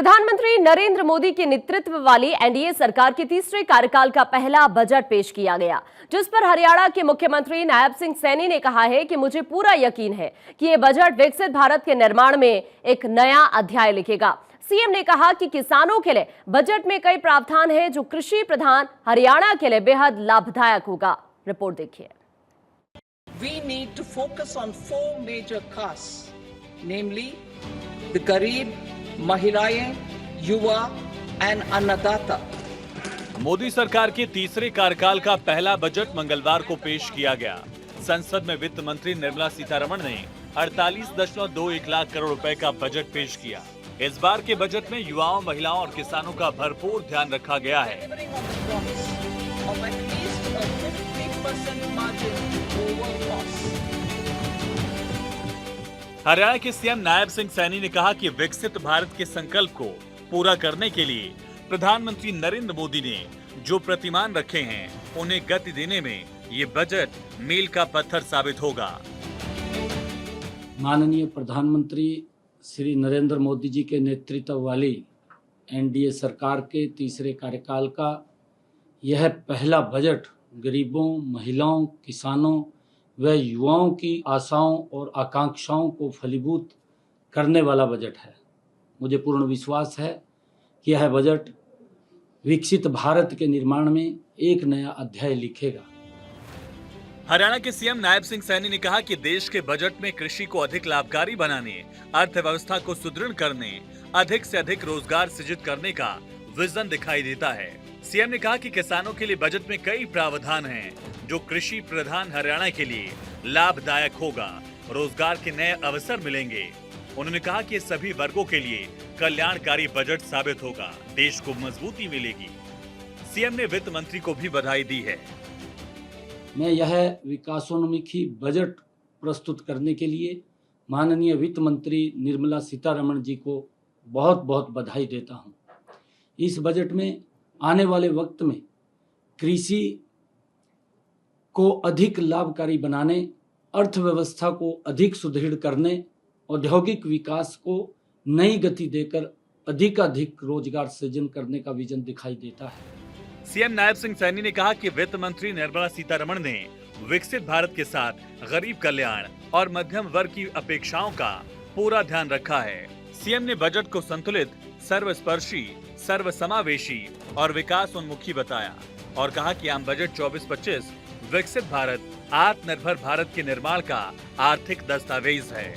प्रधानमंत्री नरेंद्र मोदी के नेतृत्व वाली एनडीए सरकार के तीसरे कार्यकाल का पहला बजट पेश किया गया, जिस पर हरियाणा के मुख्यमंत्री नायब सिंह सैनी ने कहा है कि मुझे पूरा यकीन है कि ये बजट विकसित भारत के निर्माण में एक नया अध्याय लिखेगा। सीएम ने कहा कि किसानों के लिए बजट में कई प्रावधान है जो कृषि प्रधान हरियाणा के लिए बेहद लाभदायक होगा। रिपोर्ट देखिए। We need to focus on four major costs, namely the Garib, महिलाएं, युवा एंड अन्नदाता। मोदी सरकार के तीसरे कार्यकाल का पहला बजट मंगलवार को पेश किया गया। संसद में वित्त मंत्री निर्मला सीतारमण ने 48.21 लाख करोड़ रुपए का बजट पेश किया। इस बार के बजट में युवाओं, महिलाओं और किसानों का भरपूर ध्यान रखा गया है। हरियाणा के सीएम नायब सिंह सैनी ने कहा कि विकसित भारत के संकल्प को पूरा करने के लिए प्रधानमंत्री नरेंद्र मोदी ने जो प्रतिमान रखे हैं, उन्हें गति देने में ये बजट मील का पत्थर साबित होगा। माननीय प्रधानमंत्री श्री नरेंद्र मोदी जी के नेतृत्व वाली एनडीए सरकार के तीसरे कार्यकाल का यह पहला बजट गरीबों, महिलाओं, किसानों व युवाओं की आशाओं और आकांक्षाओं को फलीभूत करने वाला बजट है। मुझे पूर्ण विश्वास है कि यह बजट विकसित भारत के निर्माण में एक नया अध्याय लिखेगा। हरियाणा के सीएम नायब सिंह सैनी ने कहा कि देश के बजट में कृषि को अधिक लाभकारी बनाने, अर्थव्यवस्था को सुदृढ़ करने, अधिक से अधिक रोजगार सृजित करने का विजन दिखाई देता है। सीएम ने कहा कि किसानों के लिए बजट में कई प्रावधान हैं जो कृषि प्रधान हरियाणा के लिए लाभदायक होगा। रोजगार के नए अवसर मिलेंगे। उन्होंने कहा कि सभी वर्गों के लिए कल्याणकारी बजट साबित होगा, देश को मजबूती मिलेगी। सीएम ने वित्त मंत्री को भी बधाई दी है। मैं यह विकासोन्मुखी बजट प्रस्तुत करने के लिए माननीय वित्त मंत्री निर्मला सीतारमण जी को बहुत बहुत बधाई देता हूं। इस बजट में आने वाले वक्त में कृषि को अधिक लाभकारी बनाने, अर्थव्यवस्था को अधिक सुदृढ़ करने, औद्योगिक विकास को नई गति देकर अधिक रोजगार सृजन करने का विजन दिखाई देता है। सीएम नायब सिंह सैनी ने कहा कि वित्त मंत्री निर्मला सीतारमण ने विकसित भारत के साथ गरीब कल्याण और मध्यम वर्ग की अपेक्षाओं का पूरा ध्यान रखा है। सीएम ने बजट को संतुलित, सर्वस्पर्शी, सर्वसमावेशी और विकास उन्मुखी बताया और कहा कि आम बजट 24-25 विकसित भारत, आत्मनिर्भर भारत के निर्माण का आर्थिक दस्तावेज है।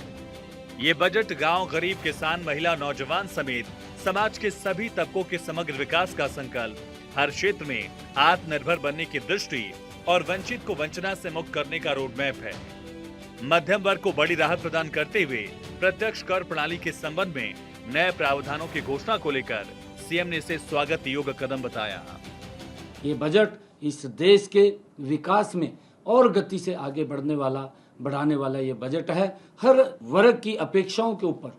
ये बजट गांव, गरीब, किसान, महिला, नौजवान समेत समाज के सभी तबकों के समग्र विकास का संकल्प, हर क्षेत्र में आत्मनिर्भर बनने की दृष्टि और वंचित को वंचना से मुक्त करने का रोडमैप है। मध्यम वर्ग को बड़ी राहत प्रदान करते हुए प्रत्यक्ष कर प्रणाली के संबंध में नए प्रावधानों की घोषणा को लेकर सीएम ने इसे स्वागत योग्य कदम बताया। ये बजट इस देश के विकास में और गति से आगे बढ़ाने वाला ये बजट है। हर वर्ग की अपेक्षाओं के ऊपर,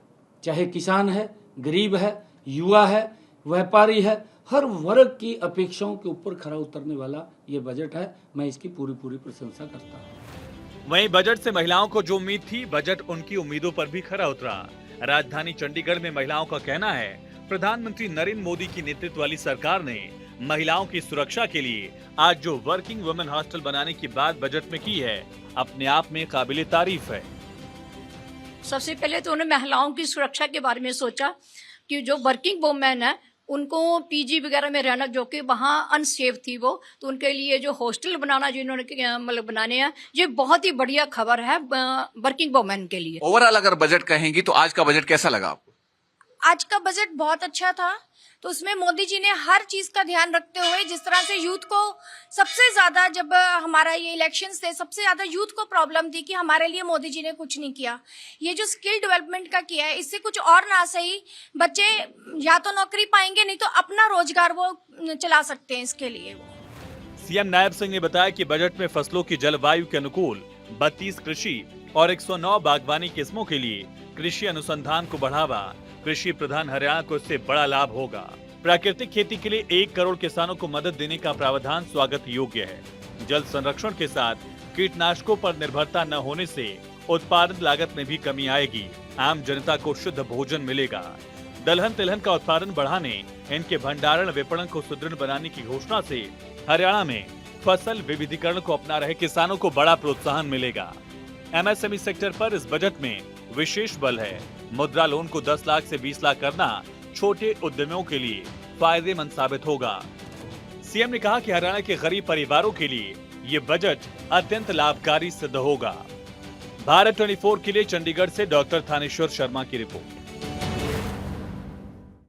चाहे किसान है, गरीब है, युवा है, व्यापारी है, हर वर्ग की अपेक्षाओं के ऊपर खरा उतरने वाला ये बजट है। मैं इसकी पूरी प्रशंसा करता हूँ। वहीं बजट से महिलाओं को जो उम्मीद थी, बजट उनकी उम्मीदों पर भी खरा उतरा। राजधानी चंडीगढ़ में महिलाओं का कहना है, प्रधानमंत्री नरेंद्र मोदी की नेतृत्व वाली सरकार ने महिलाओं की सुरक्षा के लिए आज जो वर्किंग वुमेन हॉस्टल बनाने की बात बजट में की है, अपने आप में काबिले तारीफ है। सबसे पहले तो उन्होंने महिलाओं की सुरक्षा के बारे में सोचा कि जो वर्किंग वुमेन है उनको पीजी वगैरह में रहना, जो कि वहाँ अनसेफ थी वो, तो उनके लिए जो हॉस्टल बनाना जिन्होंने मतलब बनाने हैं, ये बहुत ही बढ़िया खबर है वर्किंग वुमेन के लिए। ओवरऑल अगर बजट कहेंगी तो आज का बजट कैसा लगा आपको? आज का बजट बहुत अच्छा था। तो उसमें मोदी जी ने हर चीज का ध्यान रखते हुए, जिस तरह से यूथ को सबसे ज्यादा, जब हमारा ये इलेक्शंस थे, सबसे ज्यादा यूथ को प्रॉब्लम थी कि हमारे लिए मोदी जी ने कुछ नहीं किया। ये जो स्किल डेवलपमेंट का किया है, इससे कुछ और ना सही बच्चे या तो नौकरी पाएंगे, नहीं तो अपना रोजगार वो चला सकते हैं। इसके लिए वो सीएम नायब सिंह ने बताया कि बजट में फसलों की जलवायु के अनुकूल 32 कृषि और 109 बागवानी किस्मों के लिए कृषि अनुसंधान को बढ़ावा, कृषि प्रधान हरियाणा को इससे बड़ा लाभ होगा। प्राकृतिक खेती के लिए 1 करोड़ किसानों को मदद देने का प्रावधान स्वागत योग्य है। जल संरक्षण के साथ कीटनाशकों पर निर्भरता न होने से उत्पादन लागत में भी कमी आएगी। आम जनता को शुद्ध भोजन मिलेगा। दलहन तिलहन का उत्पादन बढ़ाने, इनके भंडारण विपणन को सुदृढ़ बनाने की घोषणा से हरियाणा में फसल विविधीकरण को अपना रहे किसानों को बड़ा प्रोत्साहन मिलेगा। एमएसएमई सेक्टर पर इस बजट में विशेष बल है। मुद्रा लोन को 10 लाख से 20 लाख करना छोटे उद्यमियों के लिए फायदेमंद साबित होगा। सीएम ने कहा कि हरियाणा के गरीब परिवारों के लिए ये बजट अत्यंत लाभकारी सिद्ध होगा। भारत 24 के लिए चंडीगढ़ से डॉक्टर थानेश्वर शर्मा की रिपोर्ट।